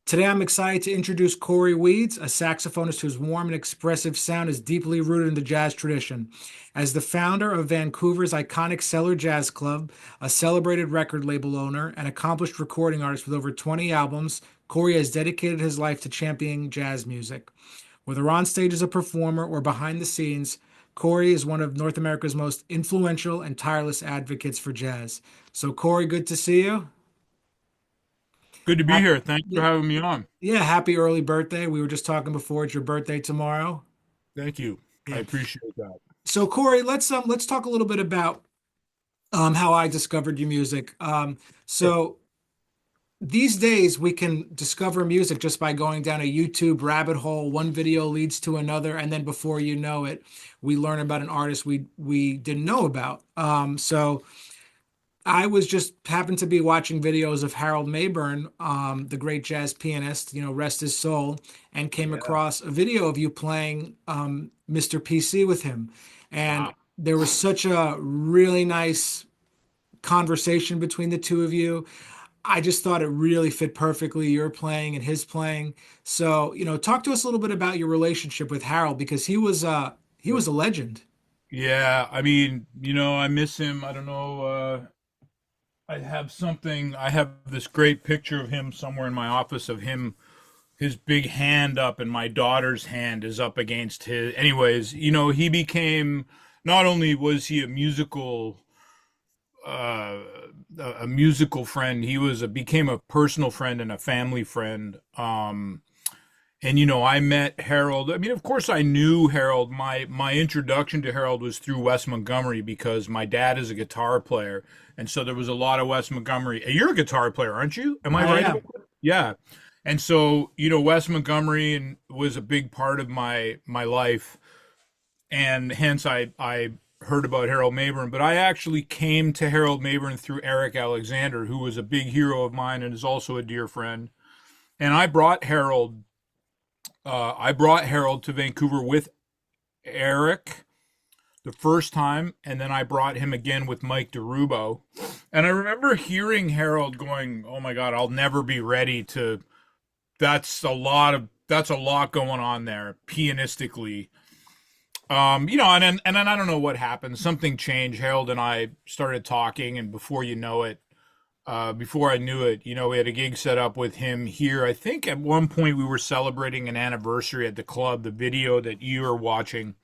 Today, I'm excited to introduce Cory Weeds, a saxophonist whose warm and expressive sound is deeply rooted in the jazz tradition. As the founder of Vancouver's iconic Cellar Jazz Club, a celebrated record label owner, and accomplished recording artist with over 20 albums, Cory has dedicated his life to championing jazz music. Whether on stage as a performer or behind the scenes, Cory is one of North America's most influential and tireless advocates for jazz. So, Cory, good to see you. Good to be Hap- here. Thanks for having me on. Yeah, happy early birthday. We were just talking before. It's your birthday tomorrow. Thank you. I Yeah. appreciate that. So Cory, let's talk a little bit about how I discovered your music. Sure. So these days we can discover music just by going down a YouTube rabbit hole. One video leads to another, and then before you know it, we learn about an artist we didn't know about. So I was just happened to be watching videos of Harold Mayburn, the great jazz pianist, rest his soul, and came Yeah. across a video of you playing Mr. PC with him. And Wow. there was such a really nice conversation between the two of you. I just thought it really fit perfectly, your playing and his playing. So, talk to us a little bit about your relationship with Harold because he Sure. was a legend. Yeah, I mean, I miss him. I don't know. I have this great picture of him somewhere in my office of him, his big hand up, and my daughter's hand is up against his. Anyways, he became, not only was he uh, a musical friend, became a personal friend and a family friend. And I met Harold. I mean, of course, I knew Harold. My introduction to Harold was through Wes Montgomery because my dad is a guitar player, and so there was a lot of Wes Montgomery. You're a guitar player, aren't you? Am I I right am. about that? Yeah. And so Wes Montgomery and was a big part of my life, and hence I heard about Harold Mayburn. But I actually came to Harold Mayburn through Eric Alexander, who was a big hero of mine and is also a dear friend. And I brought Harold to Vancouver with Eric the first time, and then I brought him again with Mike DeRubo. And I remember hearing Harold going, "Oh my God, I'll never be ready to." That's a lot going on there pianistically. And then I don't know what happened. Something changed. Harold and I started talking, and before I knew it, we had a gig set up with him here. I think at one point we were celebrating an anniversary at the club, the video that you are watching,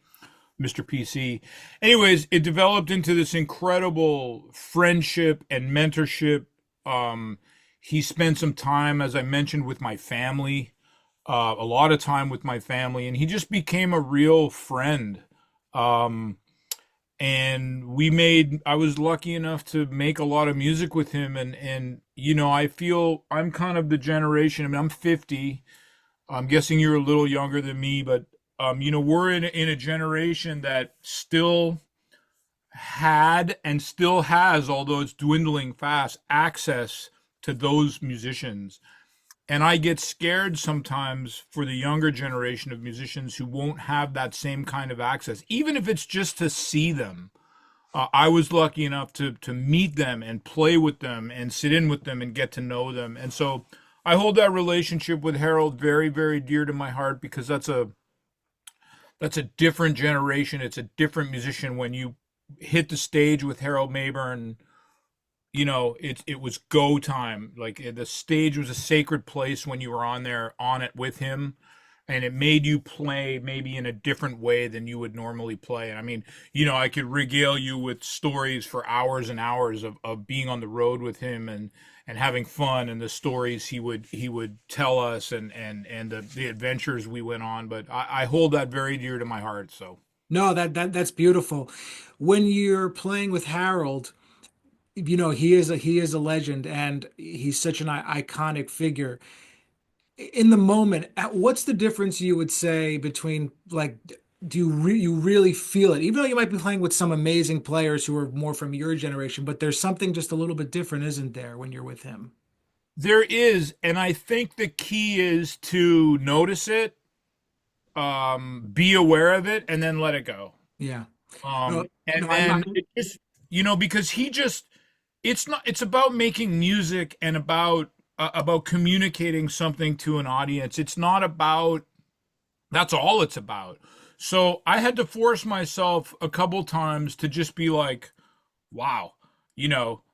Mr. PC. Anyways, it developed into this incredible friendship and mentorship. He spent some time, as I mentioned, with my family, a lot of time with my family, and he just became a real friend. Um, and I was lucky enough to make a lot of music with him, and I feel I'm kind of the generation. I mean, I'm 50. I'm guessing you're a little younger than me, but we're in a generation that still had and still has, although it's dwindling fast, access to those musicians. And I get scared sometimes for the younger generation of musicians who won't have that same kind of access, even if it's just to see them. I was lucky enough to meet them and play with them and sit in with them and get to know them. And so I hold that relationship with Harold very, very dear to my heart because that's a different generation. It's a different musician. When you hit the stage with Harold Mayburn, it was go time. Like the stage was a sacred place when you were on it with him, and it made you play maybe in a different way than you would normally play. And I mean, I could regale you with stories for hours and hours of being on the road with him and having fun and the stories he would tell us and the adventures we went on. But I hold that very dear to my heart. So No, that's beautiful. When you're playing with Harold, he is a legend and he's such an iconic figure. In the moment, what's the difference you would say between like do you really feel it? Even though you might be playing with some amazing players who are more from your generation, but there's something just a little bit different, isn't there, when you're with him? there is, and I think the key is to notice it, be aware of it, and then let it go. Yeah. No, no, And then it just, because it's not, it's about making music and about about communicating something to an audience. It's not about, that's all it's about. So I had to force myself a couple times to just be like, wow,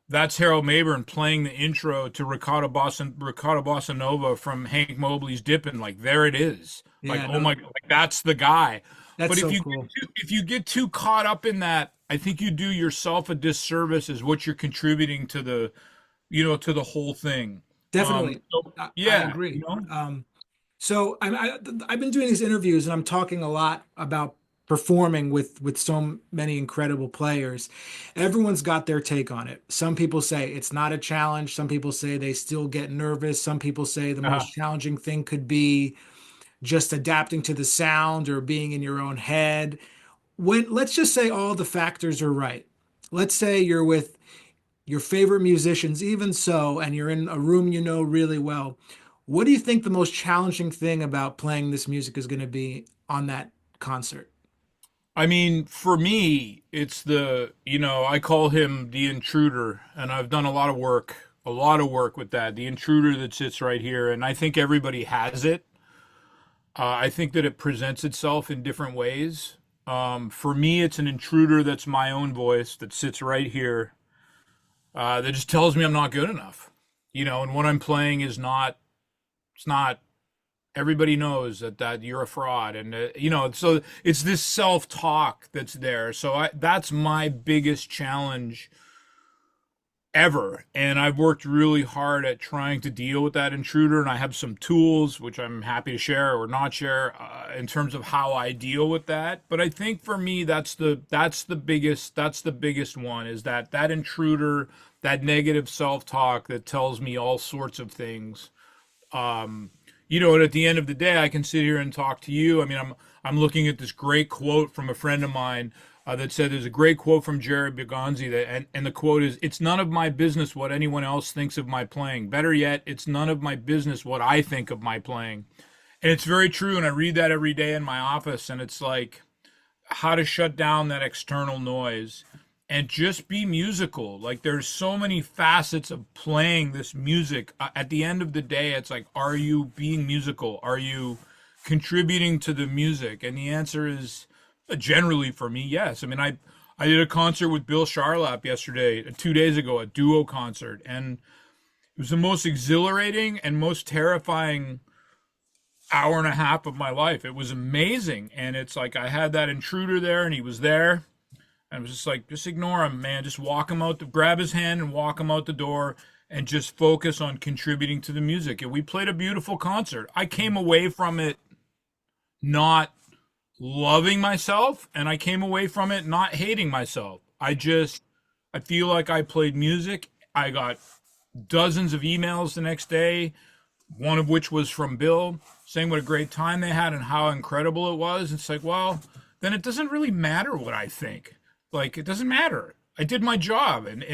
that's Harold Mabern playing the intro to Ricotta Bossa Nova from Hank Mobley's Dippin'. Like, there it is. Like, Yeah, oh no, my, like that's the guy. that's But so cool. if you get too caught up in that, I think you do yourself a disservice as what you're contributing to the, to the whole thing. Definitely. So I yeah, agree. So I've been doing these interviews and I'm talking a lot about performing with so many incredible players. Everyone's got their take on it. Some people say it's not a challenge. Some people say they still get nervous. Some people say the uh, most challenging thing could be just adapting to the sound or being in your own head. When let's just say all the factors are right. Let's say you're with your favorite musicians, even so, and you're in a room you know really well. What do you think the most challenging thing about playing this music is going to be on that concert? I mean, for me, it's I call him the intruder, and I've done a lot of work with that. The intruder that sits right here, and I think everybody has it. I think that it presents itself in different ways. For me, it's an intruder that's my own voice that sits right here, that just tells me I'm not good enough. And what I'm playing is not, it's not, everybody knows that you're a fraud. And, so it's this self-talk that's there. So that's my biggest challenge ever. And I've worked really hard at trying to deal with that intruder. And I have some tools, which I'm happy to share or not share, in terms of how I deal with that. But I think for me, that's the biggest one, is that intruder, that negative self-talk that tells me all sorts of things. And at the end of the day, I can sit here and talk to you. I mean, I'm looking at this great quote from a friend of mine, that said, there's a great quote from Jerry Begonzi, and the quote is, "It's none of my business what anyone else thinks of my playing. Better yet, it's none of my business what I think of my playing." And it's very true. And I read that every day in my office, and it's like how to shut down that external noise and just be musical. Like, there's so many facets of playing this music. At the end of the day, it's like, are you being musical? Are you contributing to the music? And the answer is, generally for me, yes. I mean, I did a concert with Bill Charlap yesterday, 2 days ago, a duo concert, and it was the most exhilarating and most terrifying hour and a half of my life. It was amazing. And it's like I had that intruder there, and he was there. And I was just like, just ignore him, man. Just walk him out, grab his hand and walk him out the door, and just focus on contributing to the music. And we played a beautiful concert. I came away from it not loving myself, and I came away from it not hating myself. I feel like I played music. I got dozens of emails the next day, one of which was from Bill saying what a great time they had and how incredible it was. It's like, well, then it doesn't really matter what I think. Like, it doesn't matter. I did my job, and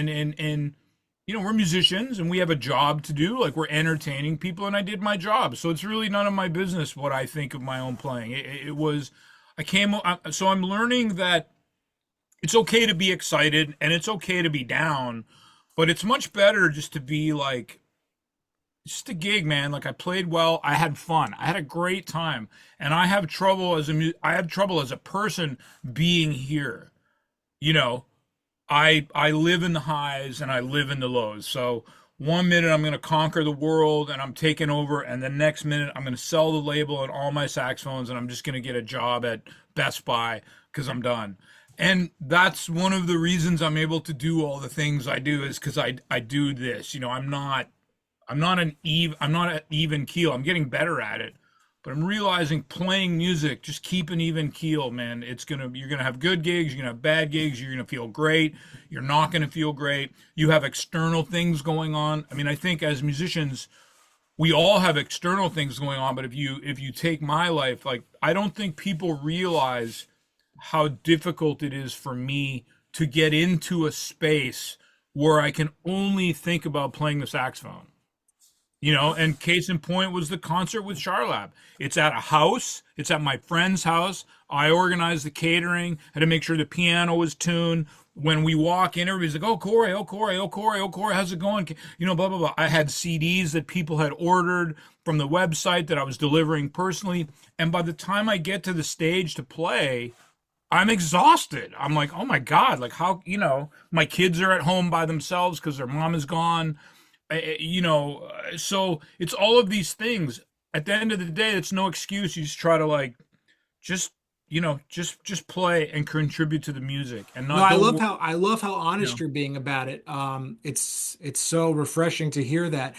we're musicians and we have a job to do. Like, we're entertaining people, and I did my job. So it's really none of my business what I think of my own playing. So I'm learning that it's okay to be excited and it's okay to be down, but it's much better just to be like, just a gig, man. Like, I played well, I had fun, I had a great time, and I have trouble as a person being here. I live in the highs and I live in the lows. So one minute I'm going to conquer the world and I'm taking over, and the next minute I'm going to sell the label and all my saxophones, and I'm just going to get a job at Best Buy because I'm done. And that's one of the reasons I'm able to do all the things I do, is because I do this. I'm not an even keel. I'm getting better at it. But I'm realizing playing music, just keep an even keel, man. You're gonna have good gigs, you're gonna have bad gigs, you're gonna feel great, you're not gonna feel great. You have external things going on. I mean, I think as musicians, we all have external things going on, but if you take my life, like, I don't think people realize how difficult it is for me to get into a space where I can only think about playing the saxophone. And case in point was the concert with Charlap. It's at a house. It's at my friend's house. I organized the catering, had to make sure the piano was tuned. when we walk in, everybody's like, "Oh, Cory, oh, Cory, oh, Cory, oh, Cory, how's it going?" You know, blah blah blah. I had CDs that people had ordered from the website that I was delivering personally, and by the time I get to the stage to play, I'm exhausted. I'm like, "Oh my God, like how, my kids are at home by themselves because their mom is gone." So it's all of these things. At the end of the day, it's no excuse. You just try to like just just play and contribute to the music and No, not don't worry. I love how You honest know. you're being about it. It's so refreshing to hear that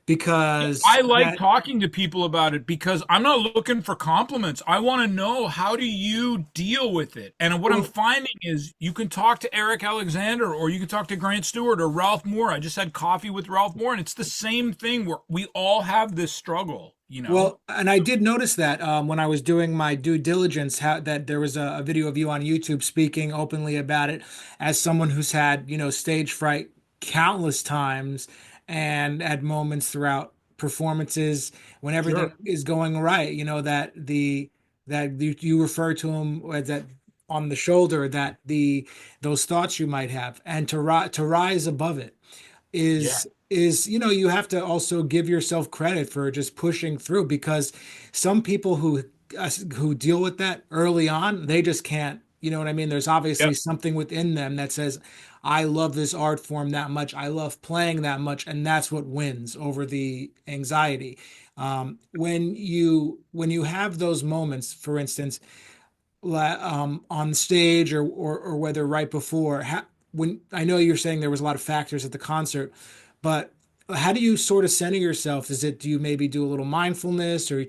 because I like that talking to people about it because I'm not looking for compliments. I want to know, how do you deal with it? And what I'm well, finding is you can talk to Eric Alexander or you can talk to Grant Stewart or Ralph Moore. I just had coffee with Ralph Moore, and it's the same thing where we all have this struggle, you know? well, and I did notice that when I was doing my due diligence, that there was a video of you on YouTube speaking openly about it as someone who's had, stage fright countless times and had moments throughout performances when everything Sure. is going right, that you refer to them as that on the shoulder, that those thoughts you might have, and to rise above it Yeah. is you have to also give yourself credit for just pushing through, because some people who deal with that early on, they just can't, you know what I mean? There's obviously Yep. something within them that says, I love this art form that much, I love playing that much, and that's what wins over the anxiety. When you have those moments, for instance, on stage, or whether right before, when I know you're saying there was a lot of factors at the concert, but how do you sort of center yourself? Do you maybe do a little mindfulness, or you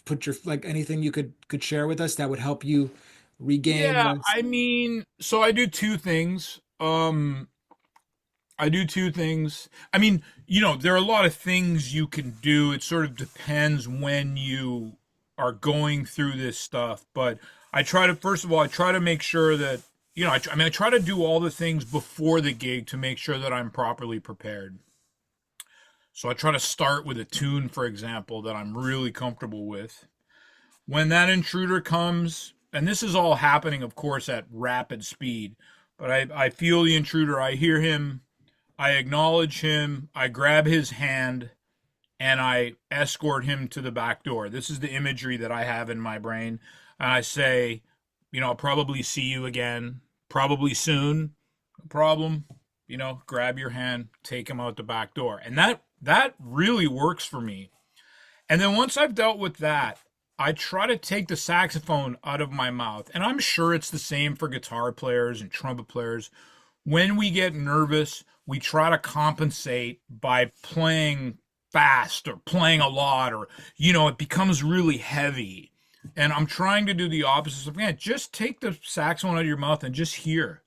put your, like, anything you could share with us that would help you regain Yeah, this? I mean, so I do two things. I do two things. I mean, there are a lot of things you can do. It sort of depends when you are going through this stuff. But first of all, I try to make sure that, I mean, I try to do all the things before the gig to make sure that I'm properly prepared. So I try to start with a tune, for example, that I'm really comfortable with. When that intruder comes, and this is all happening, of course, at rapid speed, but I feel the intruder, I hear him, I acknowledge him, I grab his hand, and I escort him to the back door. This is the imagery that I have in my brain. And I say, I'll probably see you again, probably soon. No problem. Grab your hand, take him out the back door. And that really works for me. And then once I've dealt with that, I try to take the saxophone out of my mouth. And I'm sure it's the same for guitar players and trumpet players. When we get nervous, we try to compensate by playing fast or playing a lot, or, it becomes really heavy. And I'm trying to do the opposite. So, man, just take the saxophone out of your mouth and just hear.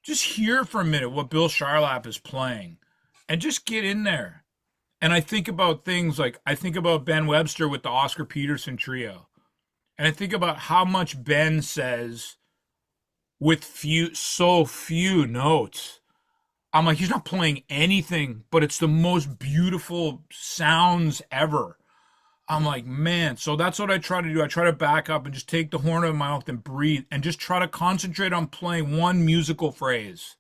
Just hear for a minute what Bill Charlap is playing and just get in there. And I think about things like I think about Ben Webster with the Oscar Peterson trio. And I think about how much Ben says with so few notes. I'm like, he's not playing anything, but it's the most beautiful sounds ever. I'm like, man. So that's what I try to do. I try to back up and just take the horn of my mouth and breathe and just try to concentrate on playing one musical phrase.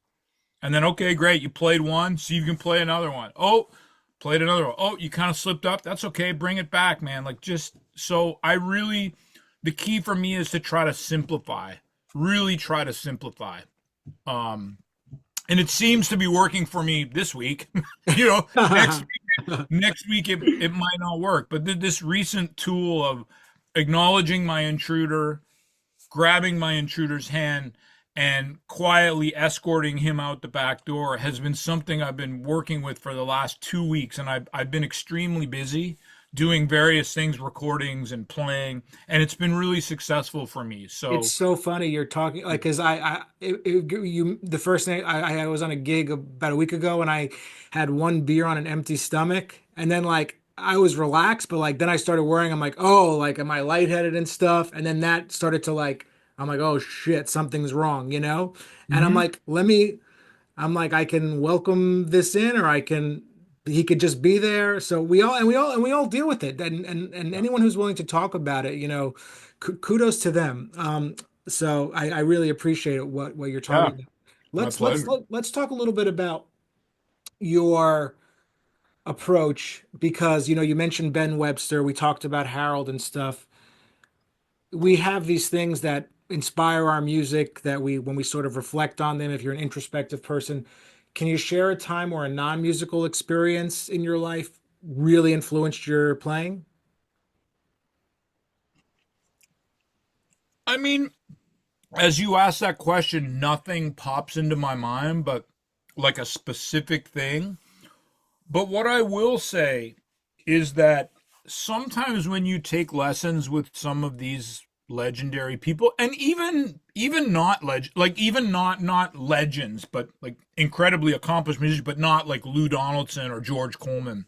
And then, okay, great. You played one. See if you can play another one. Oh, played another one. Oh, you kind of slipped up. That's okay. Bring it back, man. Like, just so the key for me is to try to simplify, really try to simplify. Um, and it seems to be working for me this week. you know, next next week it might not work, but this recent tool of acknowledging my intruder, grabbing my intruder's hand, and quietly escorting him out the back door has been something I've been working with for the last 2 weeks, and I've been extremely busy doing various things, recordings and playing, and it's been really successful for me. It's So so funny you're talking, like, because you the first thing, I was on a gig about a week ago, and I had one beer on an empty stomach, and then, like, I was relaxed, but, like, then I started worrying. I'm like, oh, like, am I lightheaded and stuff? And then that started to, like, I'm like, oh shit, something's wrong. And I'm mhm. like, I can welcome this in, or he could just be there. So we all deal with it. And anyone who's willing to talk about it, kudos to them. So I really appreciate what you're talking Yeah. about. My pleasure. Let's talk a little bit about your approach because you mentioned Ben Webster, we talked about Harold and stuff. We have these things that inspire our music that we when we sort of reflect on them. If you're an introspective person, can you share a time where a non-musical experience in your life really influenced your playing? I mean, as you ask that question, nothing pops into my mind, but like a specific thing. But what I will say is that sometimes when you take lessons with some of these legendary people, and even not like even not legends, but like incredibly accomplished musicians, but not like Lou Donaldson or George Coleman,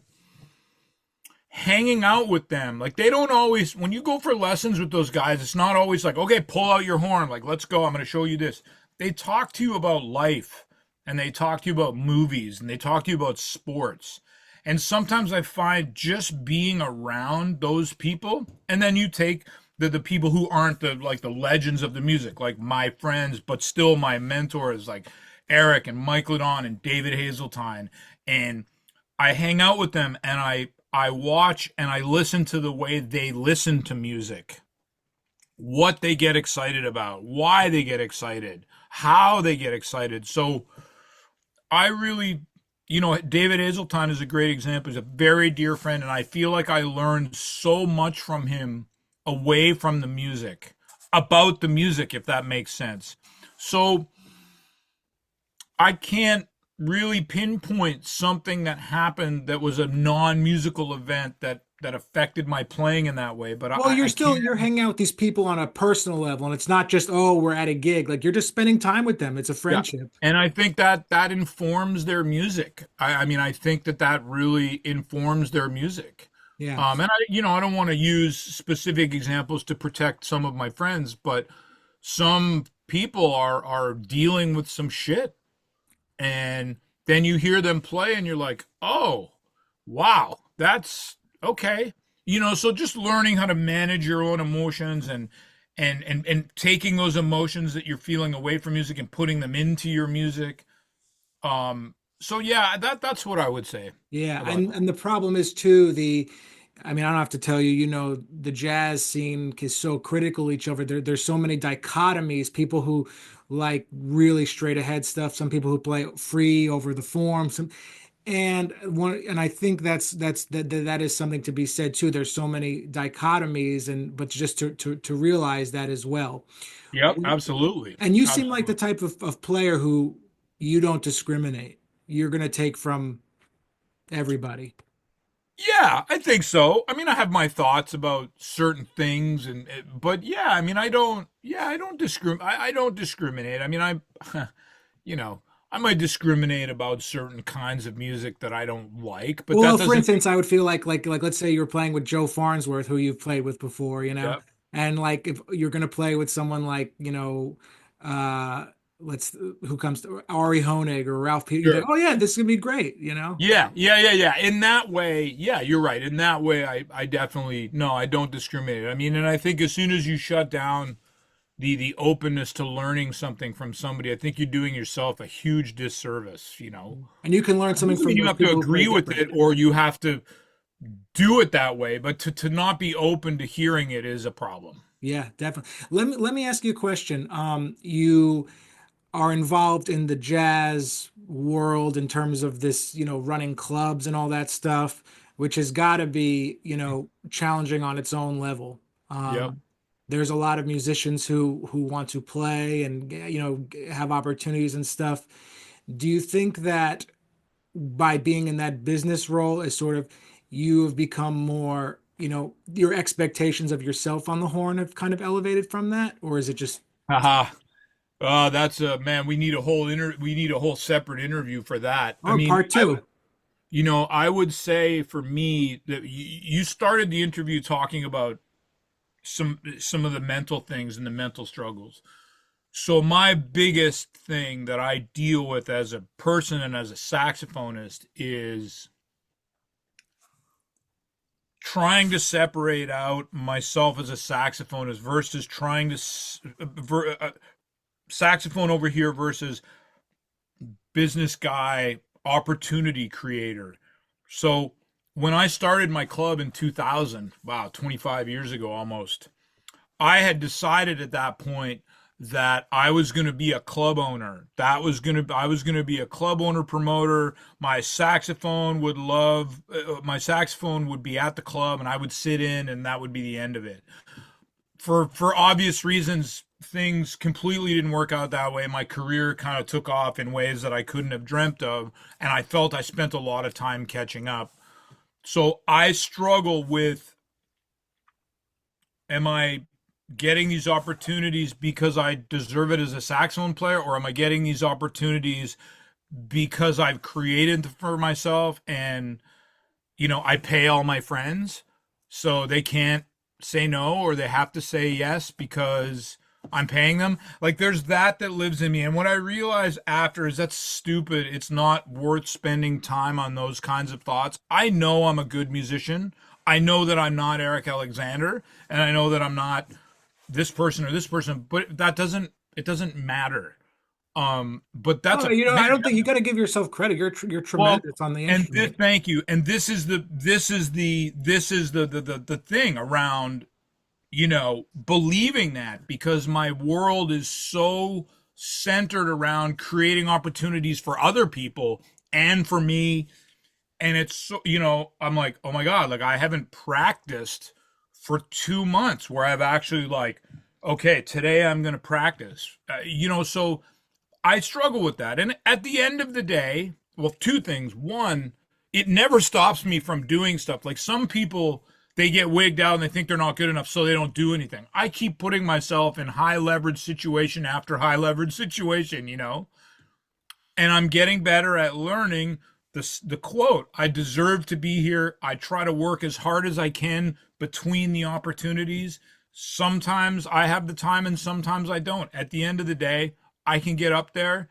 hanging out with them, like they don't always, when you go for lessons with those guys, it's not always like, okay, pull out your horn, like let's go, I'm going to show you this. They talk to you about life, and they talk to you about movies, and they talk to you about sports. And sometimes I find just being around those people, and then you take the people who aren't the legends of the music, like my friends, but still my mentors, like Eric and Mike Ladon and David Hazeltine, and I hang out with them, and I watch and I listen to the way they listen to music, what they get excited about, why they get excited, how they get excited. So I really, David Hazeltine is a great example. He's a very dear friend, and I feel like I learned so much from him away from the music, about the music, if that makes sense. So I can't really pinpoint something that happened that was a non-musical event that affected my playing in that way, but Well, I can't. you're hanging out with these people on a personal level, and it's not just, oh, we're at a gig. Like you're just spending time with them. It's a Yeah. friendship. And I think that informs their music. I mean, I think that really informs their music. Yeah. And I don't want to use specific examples to protect some of my friends, but some people are dealing with some shit, and then you hear them play and you're like, oh, wow, that's okay. So just learning how to manage your own emotions, and taking those emotions that you're feeling away from music and putting them into your music. So yeah, that's what I would say Yeah, about that. and the problem is too I mean, I don't have to tell you, the jazz scene is so critical of each other. There's so many dichotomies, people who like really straight ahead stuff, some people who play free over the form, and I think that is something to be said too. There's so many dichotomies, and but just to realize that as well. Yep, absolutely. And you seem like the Absolutely. type of player who you don't discriminate. You're gonna take from everybody. Yeah, I think so. I mean, I have my thoughts about certain things, but yeah, I mean, I don't. Yeah, I don't discriminate. I don't discriminate. I mean, you know, I might discriminate about certain kinds of music that I don't like, but that Well, for doesn't. instance, I would feel like let's say you're playing with Joe Farnsworth, who you've played with before, Yeah, and like if you're gonna play with someone like, uh let's who comes to Ari Honig or Ralph Peter, you think, sure. oh yeah, this is gonna be great. Yeah. In that way, yeah, you're right. In that way, I definitely no, I don't discriminate. I mean, and I think as soon as you shut down the openness to learning something from somebody, I think you're doing yourself a huge disservice. And you can learn something Doesn't from mean you those have to people who play agree with different. it or you have to do it that way, but to not be open to hearing it is a problem. Yeah, definitely. Let me ask you a question. You are involved in the jazz world in terms of this, running clubs and all that stuff, which has got to be, challenging on its own level. Yep. There's a lot of musicians who want to play and have opportunities and stuff. Do you think that by being in that business role is sort of you have become more, your expectations of yourself on the horn have kind of elevated from that, or is it just Haha. That's a man. We need a whole separate interview for that. I or mean, part two? I would say for me that you started the interview talking about some of the mental things and the mental struggles. So my biggest thing that I deal with as a person and as a saxophonist is trying to separate out myself as a saxophonist versus trying to saxophone over here versus business guy, opportunity creator. So when I started my club in 2000, wow, 25 years ago almost, I had decided at that point that I was going to be a club owner. I was going to be a club owner promoter. My saxophone would be at the club and I would sit in and that would be the end of it. For obvious reasons, things completely didn't work out that way. My career kind of took off in ways that I couldn't have dreamt of, and I felt I spent a lot of time catching up. So I struggle with, am I getting these opportunities because I deserve it as a saxophone player, or am I getting these opportunities because I've created for myself and, I pay all my friends so they can't say no, or they have to say yes because I'm paying them? Like, there's that lives in me. And what I realized after is that's stupid. It's not worth spending time on those kinds of thoughts. I know I'm a good musician. I know that I'm not Eric Alexander, and I know that I'm not this person or this person, but it doesn't matter. But that's I don't think you got to give yourself credit. You're well, tremendous on the and instrument. thank you. And this is the thing around, believing that, because my world is so centered around creating opportunities for other people and for me. And it's so, I'm like, oh my God, like I haven't practiced for 2 months where I've actually like, okay, today I'm going to practice, so I struggle with that. And at the end of the day, well, two things. One, it never stops me from doing stuff. Like some people, they get wigged out and they think they're not good enough, so they don't do anything. I keep putting myself in high leverage situation after high leverage situation, and I'm getting better at learning the quote, I deserve to be here. I try to work as hard as I can between the opportunities. Sometimes I have the time and sometimes I don't. At the end of the day, I can get up there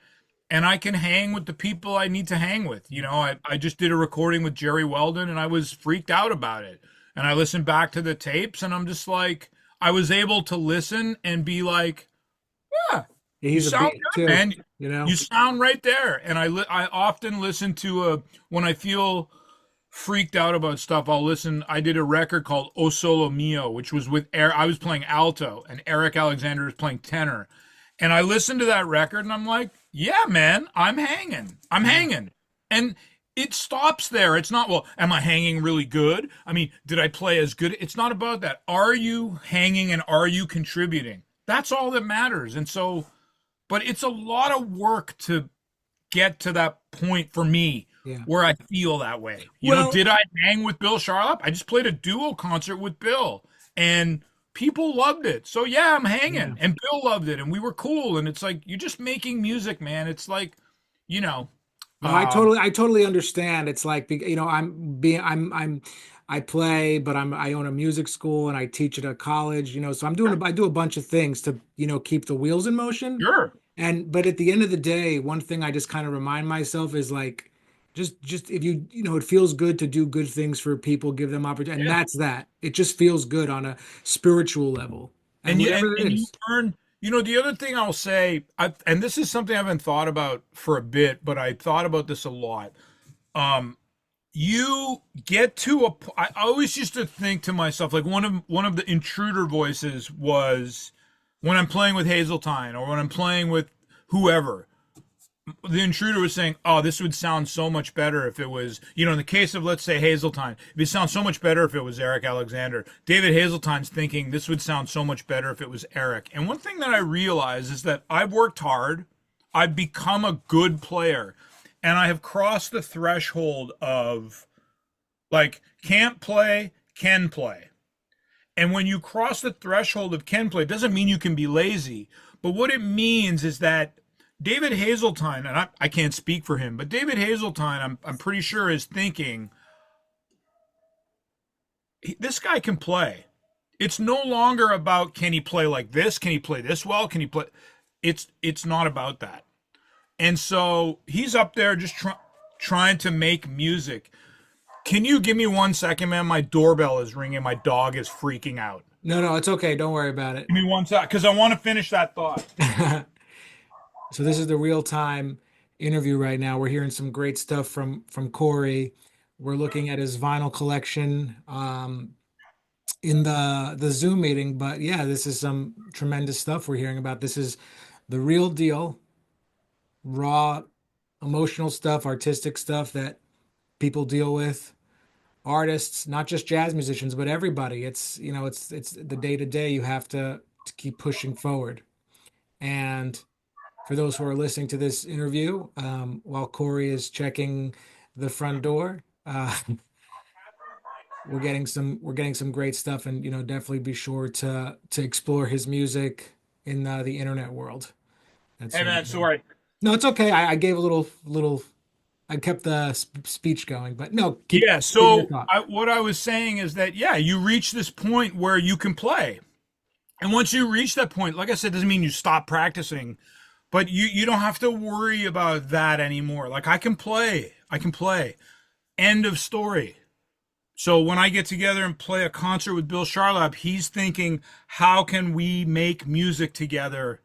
and I can hang with the people I need to hang with. I just did a recording with Jerry Weldon and I was freaked out about it. And I listened back to the tapes and I'm just like, I was able to listen and be like, yeah, you He's a sound beat good, too, man. You sound right there. And I often listen to when I feel freaked out about stuff, I'll listen. I did a record called O Solo Mio, which was with I was playing alto and Eric Alexander was playing tenor. And I listened to that record and I'm like, yeah, man, I'm hanging. I'm hanging. And it stops there. It's not, well, am I hanging really good? I mean, did I play as good? It's not about that. Are you hanging and are you contributing? That's all that matters. And so, but it's a lot of work to get to that point for me yeah. where I feel that way. Well, Did I hang with Bill Charlap? I just played a duo concert with Bill and people loved it. So yeah, I'm hanging. yeah. And Bill loved it and we were cool. And it's like, you're just making music, man. It's like, No, I totally understand. It's like, I play, but I own a music school and I teach at a college, so I do a bunch of things to, keep the wheels in motion. sure. But at the end of the day, one thing I just kind of remind myself is like, just if it feels good to do good things for people, give them opportunity. And Yeah. that's that. It just feels good on a spiritual level. And And you whatever it you is. learn, the other thing I'll say, and this is something I haven't thought about for a bit, but I thought about this a lot. You get to I always used to think to myself, like one of the intruder voices was when I'm playing with Hazeltine or when I'm playing with whoever, the intruder was saying, oh, this would sound so much better if it was, in the case of, let's say, Hazeltine, it would sound so much better if it was Eric Alexander. David Hazeltine's thinking this would sound so much better if it was Eric. And one thing that I realize is that I've worked hard, I've become a good player, and I have crossed the threshold of, like, can't play, can play. And when you cross the threshold of can play, it doesn't mean you can be lazy. But what it means is that David Hazeltine, and I can't speak for him, but David Hazeltine, I'm pretty sure is thinking, this guy can play. It's no longer about, can he play like this? Can he play this well? Can he play? It's not about that. And so he's up there just trying to make music. Can you give me 1 second, man? My doorbell is ringing. My dog is freaking out. No, it's okay. Don't worry about it. Give me 1 sec, because I want to finish that thought. So this is the real time interview right now. We're hearing some great stuff from Cory. We're looking at his vinyl collection in the Zoom meeting. But yeah, this is some tremendous stuff we're hearing about. This is the real deal, raw, emotional stuff, artistic stuff that people deal with. Artists, not just jazz musicians, but everybody. It's it's the day to day. You have to keep pushing forward. And for those who are listening to this interview, while Cory is checking the front door, we're getting some great stuff, and definitely be sure to explore his music in the internet world. That's Hey sort of man, sorry. no, it's okay. I gave a little. I kept the speech going, but no, keep Yeah, give me your so thought. what I was saying is that, yeah, you reach this point where you can play. And once you reach that point, like I said, doesn't mean you stop practicing, but you don't have to worry about that anymore. Like I can play. I can play. End of story. So when I get together and play a concert with Bill Charlap, he's thinking, how can we make music together?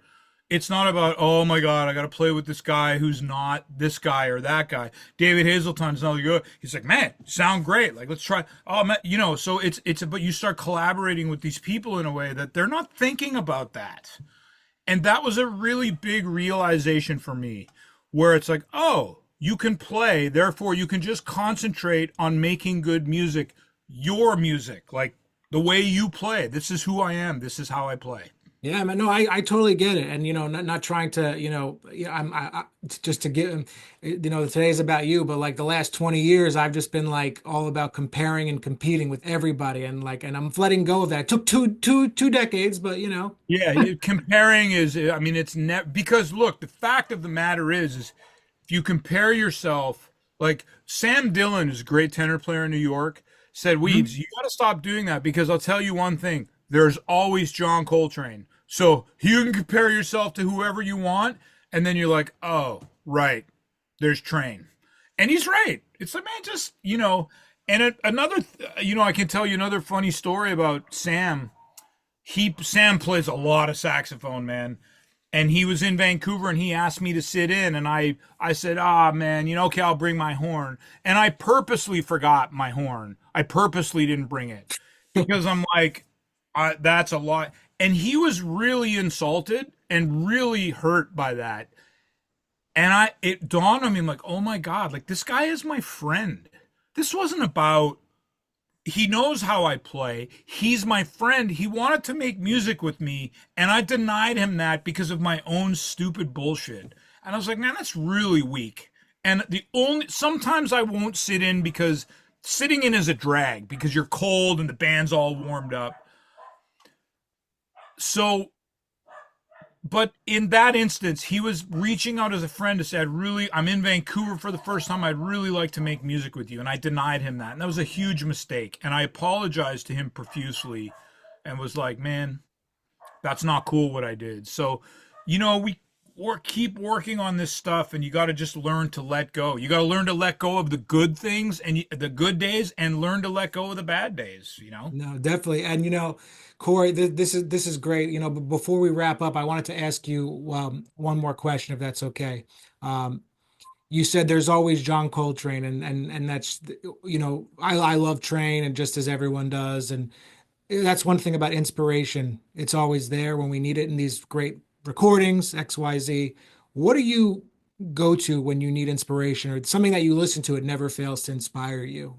It's not about, oh my God, I got to play with this guy who's not this guy or that guy. David Hazelton's another good. He's like, man, sound great. Like, let's try. Oh man, so but you start collaborating with these people in a way that they're not thinking about that. And that was a really big realization for me, where it's like, oh, you can play, therefore you can just concentrate on making good music, your music, like the way you play. This is who I am. This is how I play. Yeah, man. No, I totally get it, and not trying to, yeah, just to give, today's about you, but like the last 20 years, I've just been like all about comparing and competing with everybody, and and I'm letting go of that. It took two decades, but Yeah, comparing is, I mean, it's because look, the fact of the matter is if you compare yourself, like Sam Dillon is a great tenor player in New York, said, Mhm. Weeds, you got to stop doing that because I'll tell you one thing, there's always John Coltrane. So you can compare yourself to whoever you want, and then you're like, oh, right, there's Train. And he's right. It's like, man, just, and I can tell you another funny story about Sam. Sam plays a lot of saxophone, man. And he was in Vancouver and he asked me to sit in and I said, "Ah, man, okay, I'll bring my horn." And I purposely forgot my horn. I purposely didn't bring it because I'm like, that's a lot. And he was really insulted and really hurt by that. And it dawned on me, I'm like, "Oh my God, like this guy is my friend. This wasn't about he knows how I play. He's my friend. He wanted to make music with me, and I denied him that because of my own stupid bullshit." And I was like, man, that's really weak. And sometimes I won't sit in because sitting in is a drag because you're cold and the band's all warmed up. So, but in that instance, he was reaching out as a friend to say, I'm in Vancouver for the first time. I'd really like to make music with you. And I denied him that. And that was a huge mistake. And I apologized to him profusely and was like, man, that's not cool what I did. So, we keep working on this stuff and you got to just learn to let go. You got to learn to let go of the good things and the good days and learn to let go of the bad days. No, definitely. And Cory, this is great. But before we wrap up, I wanted to ask you one more question, if that's okay. Um, you said there's always John Coltrane, and that's I love Train, and just as everyone does, and that's one thing about inspiration. It's always there when we need it in these great recordings, XYZ. What do you go to when you need inspiration, or something that you listen to, it never fails to inspire you?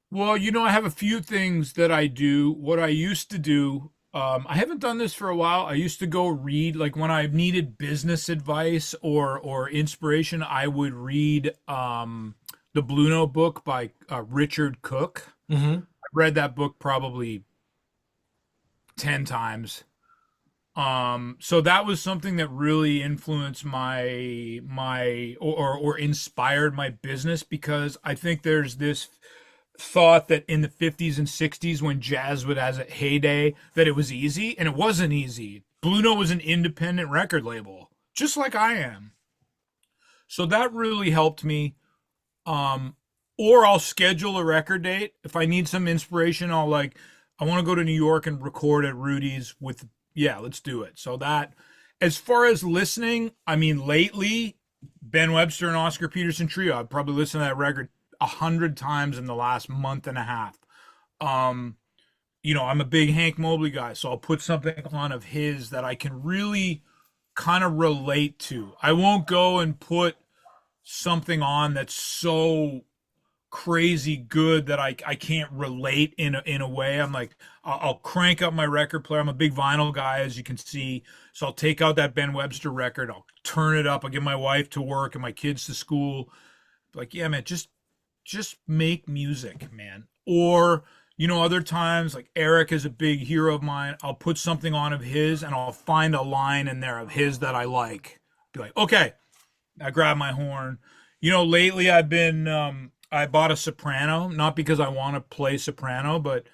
Well, I have a few things that I do. What I used to do, I haven't done this for a while. I used to go read, like when I needed business advice or inspiration, I would read the Blue Note book by Richard Cook. Hmm. I read that book probably 10 times. So that was something that really influenced or inspired my business because I think there's this thought that in the 50s and 60s when jazz would has a heyday that it was easy and it wasn't easy. Blue Note was an independent record label, just like I am. So that really helped me. Or I'll schedule a record date. If I need some inspiration, I want to go to New York and record at Rudy's yeah, let's do it. So that, as far as listening, I mean, lately, Ben Webster and Oscar Peterson trio. I've probably listened to that record 100 times in the last month and a half. Um, I'm a big Hank Mobley guy, so I'll put something on of his that I can really kind of relate to. I won't go and put something on that's so crazy good that I can't relate in a way. I'm like, I'll crank up my record player. I'm a big vinyl guy, as you can see. So I'll take out that Ben Webster record. I'll turn it up. I'll get my wife to work and my kids to school. Like, yeah, man, just make music, man. Or, other times, like Eric is a big hero of mine. I'll put something on of his and I'll find a line in there of his that I like. Be like, okay, I grab my horn. Lately I bought a soprano, not because I want to play soprano, but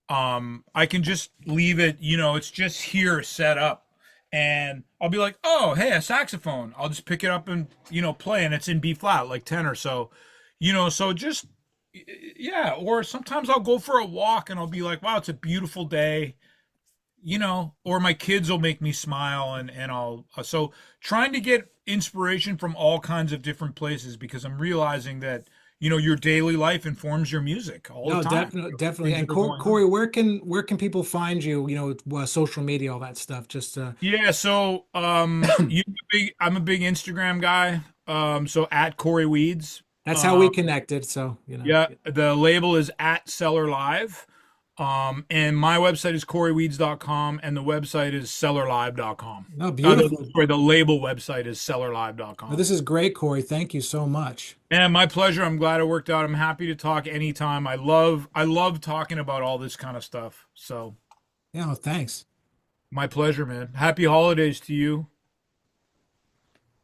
I can just leave it, it's just here set up. And I'll be like, oh, hey, a saxophone. I'll just pick it up and, play, and it's in B flat, like tenor. So, so just, yeah. Or sometimes I'll go for a walk and I'll be like, wow, it's a beautiful day, or my kids will make me smile, and I'll, so trying to get inspiration from all kinds of different places, because I'm realizing that, your daily life informs your music all No, the time. definitely. Things And that are going on. Corey, where can people find you? Social media, all that stuff. Just Yeah, so I'm a big Instagram guy. So at Cory Weeds. that's how we Um, connected. So yeah, the label is at Cellar Live. And my website is CoryWeeds.com, and the website is CellarLive.com. no, beautiful. The label website is No, CellarLive.com. this is great, Corey. Thank you so much. And my pleasure. I'm glad it worked out. I'm happy to talk anytime. I love talking about all this kind of stuff. So Yeah, no, thanks. my pleasure, man. Happy holidays to you.